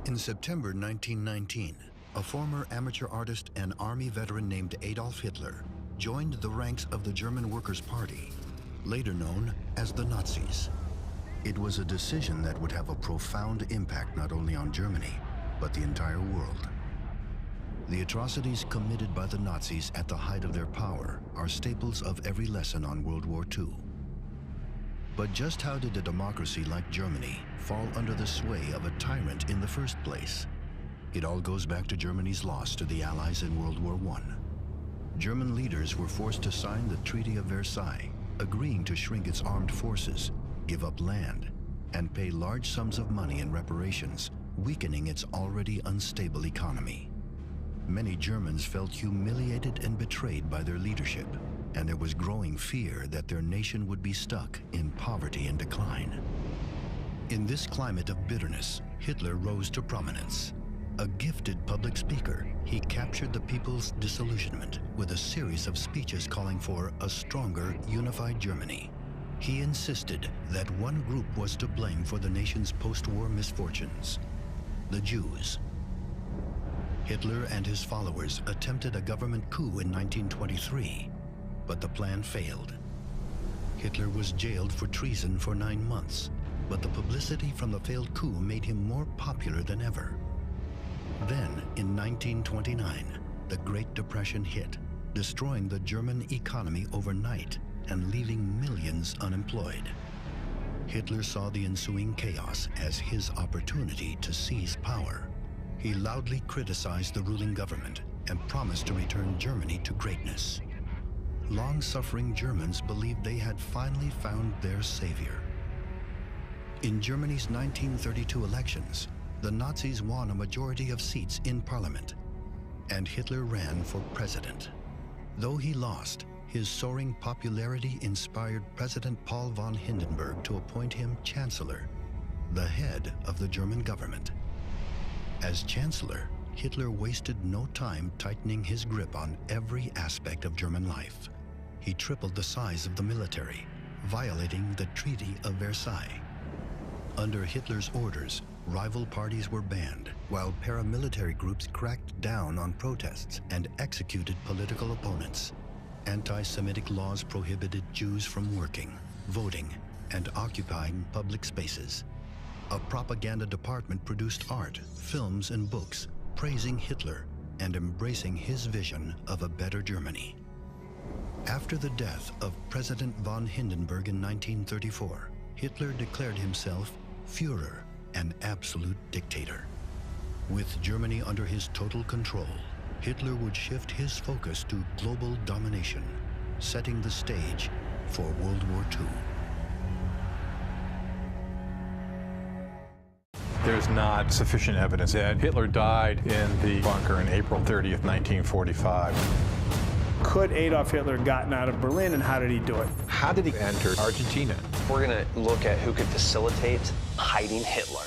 In September 1919, a former amateur artist and army veteran named Adolf Hitler joined the ranks of the German Workers' Party, later known as the Nazis. It was a decision that would have a profound impact not only on Germany, but the entire world. The atrocities committed by the Nazis at the height of their power are staples of every lesson on World War II. But just how did a democracy like Germany fall under the sway of a tyrant in the first place? It all goes back to Germany's loss to the Allies in World War I. German leaders were forced to sign the Treaty of Versailles, agreeing to shrink its armed forces, give up land, and pay large sums of money in reparations, weakening its already unstable economy. Many Germans felt humiliated and betrayed by their leadership, and there was growing fear that their nation would be stuck in poverty and decline. In this climate of bitterness, Hitler rose to prominence. A gifted public speaker, he captured the people's disillusionment with a series of speeches calling for a stronger, unified Germany. He insisted that one group was to blame for the nation's post-war misfortunes: the Jews. Hitler and his followers attempted a government coup in 1923, but the plan failed. Hitler was jailed for treason for 9 months, but the publicity from the failed coup made him more popular than ever. Then, in 1929, the Great Depression hit, destroying the German economy overnight and leaving millions unemployed. Hitler saw the ensuing chaos as his opportunity to seize power. He loudly criticized the ruling government and promised to return Germany to greatness. Long-suffering Germans believed they had finally found their savior. In Germany's 1932 elections, the Nazis won a majority of seats in parliament, and Hitler ran for president. Though he lost, his soaring popularity inspired President Paul von Hindenburg to appoint him chancellor, the head of the German government. As chancellor, Hitler wasted no time tightening his grip on every aspect of German life. He tripled the size of the military, violating the Treaty of Versailles. Under Hitler's orders, rival parties were banned, while paramilitary groups cracked down on protests and executed political opponents. Anti-Semitic laws prohibited Jews from working, voting, and occupying public spaces. A propaganda department produced art, films, and books praising Hitler and embracing his vision of a better Germany. After the death of President von Hindenburg in 1934, Hitler declared himself Führer, an absolute dictator. With Germany under his total control, Hitler would shift his focus to global domination, setting the stage for World War II. There's not sufficient evidence that Hitler died in the bunker on April 30th, 1945. Could Adolf Hitler have gotten out of Berlin, and how did he do it? How did he enter Argentina? We're going to look at who could facilitate hiding Hitler.